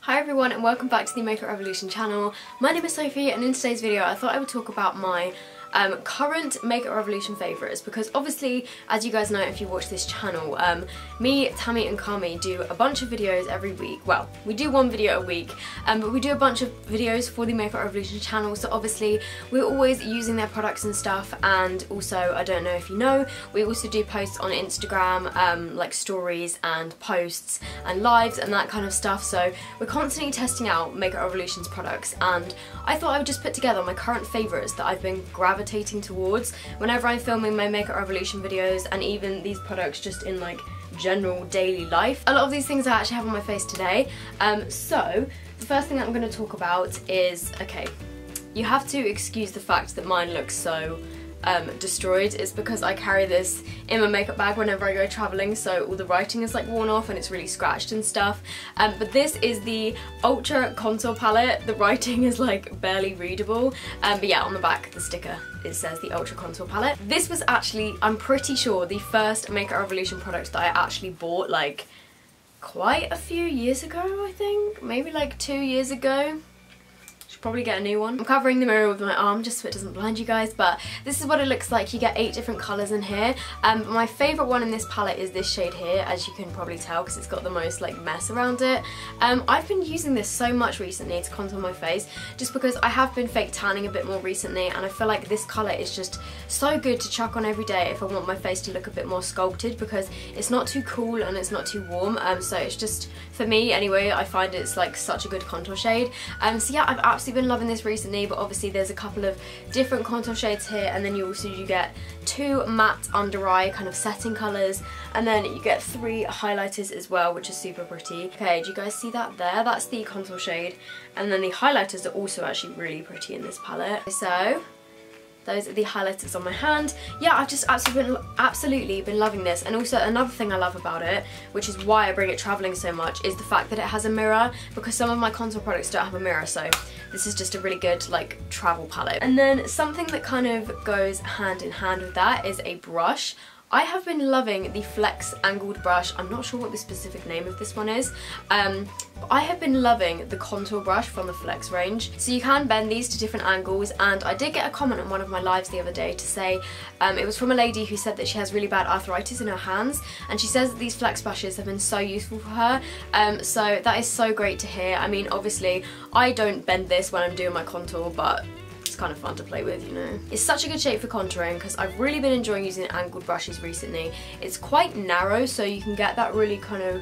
Hi everyone and welcome back to the Makeup Revolution channel. My name is Sophie and in today's video I thought I would talk about my current Makeup Revolution favourites, because obviously, as you guys know if you watch this channel, me, Tammy and Carmi do a bunch of videos every week. Well, we do one video a week, but we do a bunch of videos for the Makeup Revolution channel, so obviously we're always using their products and stuff. And also, I don't know if you know, we also do posts on Instagram, like stories and posts and lives and that kind of stuff, so we're constantly testing out Makeup Revolution's products, and I thought I would just put together my current favourites that I've been gravitating towards whenever I'm filming my Makeup Revolution videos, and even these products just in like general daily life. A lot of these things I actually have on my face today. So the first thing that I'm going to talk about is, okay, you have to excuse the fact that mine looks so destroyed. It's because I carry this in my makeup bag whenever I go travelling, so all the writing is like worn off and it's really scratched and stuff. But this is the Ultra Contour Palette. The writing is like barely readable, but yeah, on the back the sticker it says the Ultra Contour Palette. This was actually, I'm pretty sure, the first Makeup Revolution product that I actually bought like quite a few years ago, I think. Maybe like 2 years ago. Probably get a new one. I'm covering the mirror with my arm just so it doesn't blind you guys, but this is what it looks like. You get 8 different colours in here. My favourite one in this palette is this shade here, as you can probably tell because it's got the most like mess around it. I've been using this so much recently to contour my face just because I have been fake tanning a bit more recently, and I feel like this colour is just so good to chuck on every day if I want my face to look a bit more sculpted, because it's not too cool and it's not too warm, so it's just, for me anyway, I find it's like such a good contour shade. So yeah, I've absolutely been loving this recently, but obviously there's a couple of different contour shades here, and then you also get 2 matte under eye kind of setting colours, and then you get 3 highlighters as well, which is super pretty. Okay, do you guys see that there? That's the contour shade, and then the highlighters are also actually really pretty in this palette. So those are the highlighters on my hand. Yeah, I've just absolutely been loving this. And also another thing I love about it, which is why I bring it travelling so much, is the fact that it has a mirror, because some of my contour products don't have a mirror, so this is just a really good like travel palette. And then something that kind of goes hand in hand with that is a brush. I have been loving the Flex angled brush. I'm not sure what the specific name of this one is, but I have been loving the contour brush from the Flex range. So you can bend these to different angles, and I did get a comment on one of my lives the other day to say, it was from a lady who said that she has really bad arthritis in her hands, and she says that these Flex brushes have been so useful for her, so that is so great to hear. I mean, obviously I don't bend this when I'm doing my contour, but it's kind of fun to play with, you know. It's such a good shape for contouring because I've really been enjoying using angled brushes recently. It's quite narrow, so you can get that really kind of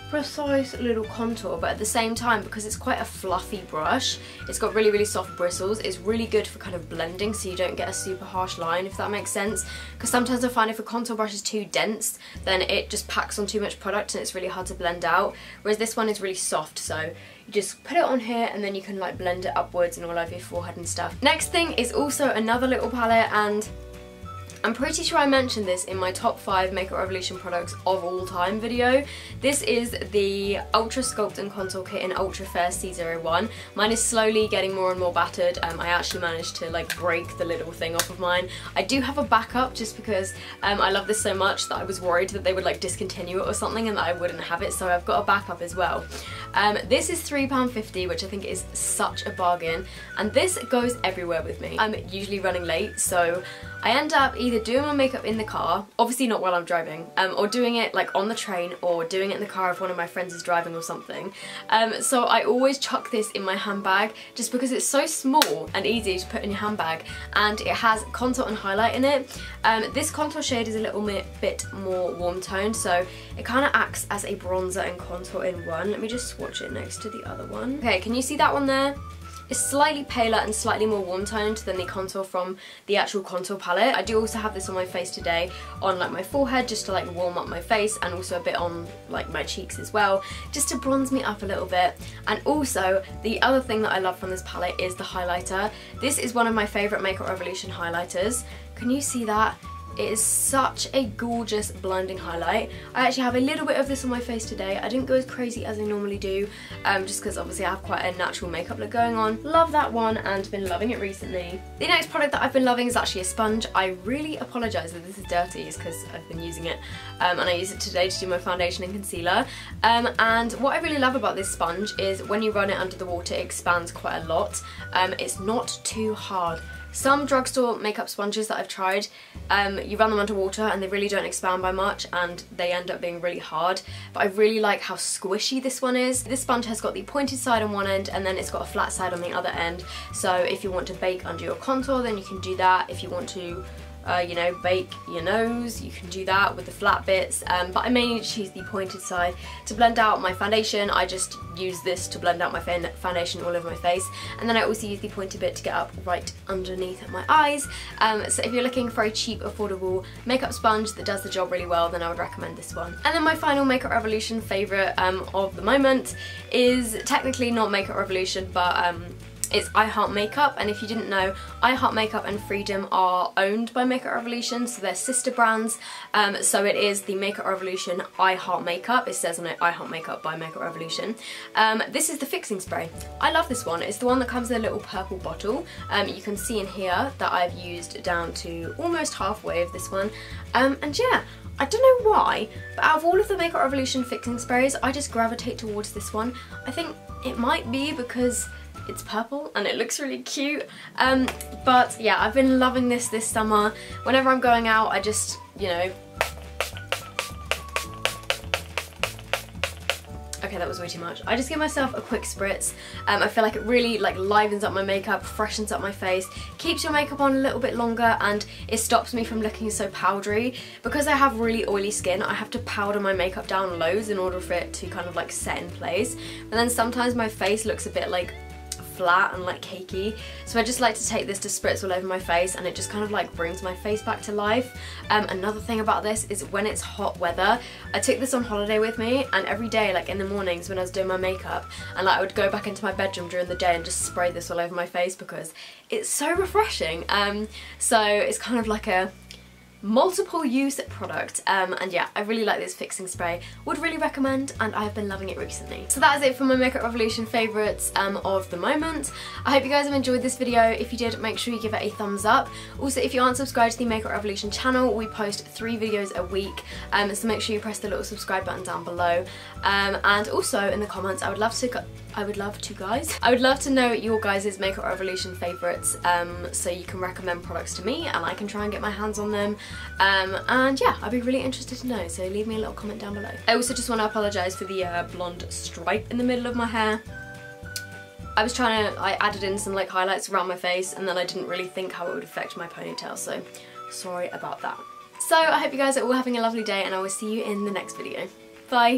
precise little contour, but at the same time, because it's quite a fluffy brush, it's got really soft bristles, it's really good for kind of blending, so you don't get a super harsh line, if that makes sense. Because sometimes I find if a contour brush is too dense, then it just packs on too much product and it's really hard to blend out, whereas this one is really soft, so you just put it on here and then you can like blend it upwards and all over your forehead and stuff. Next thing is also another little palette, and I'm pretty sure I mentioned this in my top 5 Makeup Revolution products of all time video. This is the Ultra Sculpt and Contour Kit in Ultra Fair C01. Mine is slowly getting more and more battered. I actually managed to like break the little thing off of mine. I do have a backup just because I love this so much that I was worried that they would like discontinue it or something and that I wouldn't have it, so I've got a backup as well. This is £3.50, which I think is such a bargain, and this goes everywhere with me. I'm usually running late, so I end up either doing my makeup in the car, obviously not while I'm driving, or doing it like on the train, or doing it in the car if one of my friends is driving or something. So I always chuck this in my handbag just because it's so small and easy to put in your handbag, and it has contour and highlight in it. This contour shade is a little bit more warm toned, so it kind of acts as a bronzer and contour in one. Let me just swatch it next to the other one. Okay, can you see that one there? It's slightly paler and slightly more warm toned than the contour from the actual contour palette. I do also have this on my face today, on like my forehead, just to like warm up my face, and also a bit on like my cheeks as well, just to bronze me up a little bit. And also the other thing that I love from this palette is the highlighter. This is one of my favourite Makeup Revolution highlighters. Can you see that? It is such a gorgeous blinding highlight. I actually have a little bit of this on my face today. I didn't go as crazy as I normally do, just because obviously I have quite a natural makeup look going on. Love that one and been loving it recently. The next product that I've been loving is actually a sponge. I really apologise that this is dirty, it's because I've been using it, and I use it today to do my foundation and concealer. And what I really love about this sponge is when you run it under the water, it expands quite a lot. It's not too hard. Some drugstore makeup sponges that I've tried, you run them underwater and they really don't expand by much and they end up being really hard. But I really like how squishy this one is. This sponge has got the pointed side on one end and then it's got a flat side on the other end. So if you want to bake under your contour, then you can do that. If you want to you know, bake your nose, you can do that with the flat bits, but I mainly choose the pointed side to blend out my foundation. I just use this to blend out my foundation all over my face, and then I also use the pointed bit to get up right underneath my eyes. So if you're looking for a cheap, affordable makeup sponge that does the job really well, then I would recommend this one. And then my final Makeup Revolution favourite of the moment is technically not Makeup Revolution, but it's I Heart Makeup, and if you didn't know, I Heart Makeup and Freedom are owned by Makeup Revolution, so they're sister brands. So it is the Makeup Revolution I Heart Makeup. It says on it I Heart Makeup by Makeup Revolution. This is the fixing spray. I love this one. It's the one that comes in a little purple bottle. You can see in here that I've used down to almost halfway of this one. And yeah, I don't know why, but out of all of the Makeup Revolution fixing sprays, I just gravitate towards this one. I think it might be because it's purple and it looks really cute, but yeah, I've been loving this summer. Whenever I'm going out, I just, you know, okay, that was way too much. I just give myself a quick spritz. I feel like it really like livens up my makeup, freshens up my face, keeps your makeup on a little bit longer, and it stops me from looking so powdery. Because I have really oily skin, I have to powder my makeup down loads in order for it to kind of like set in place. And then sometimes my face looks a bit like flat and like cakey, so I just like to take this to spritz all over my face, and it just kind of like brings my face back to life. Another thing about this is when it's hot weather, I took this on holiday with me, and every day, like in the mornings when I was doing my makeup, and like I would go back into my bedroom during the day and just spray this all over my face because it's so refreshing. So it's kind of like a multiple use product, and yeah, I really like this fixing spray, would really recommend, and I've been loving it recently. So that is it for my Makeup Revolution favourites of the moment. I hope you guys have enjoyed this video. If you did, make sure you give it a thumbs up. Also, if you aren't subscribed to the Makeup Revolution channel, we post 3 videos a week, so make sure you press the little subscribe button down below, and also in the comments I would love to know your guys' Makeup Revolution favourites, so you can recommend products to me and I can try and get my hands on them. And yeah, I'd be really interested to know, so leave me a little comment down below. I also just want to apologise for the blonde stripe in the middle of my hair. I added in some like highlights around my face, and then I didn't really think how it would affect my ponytail, so sorry about that. So I hope you guys are all having a lovely day, and I will see you in the next video. Bye!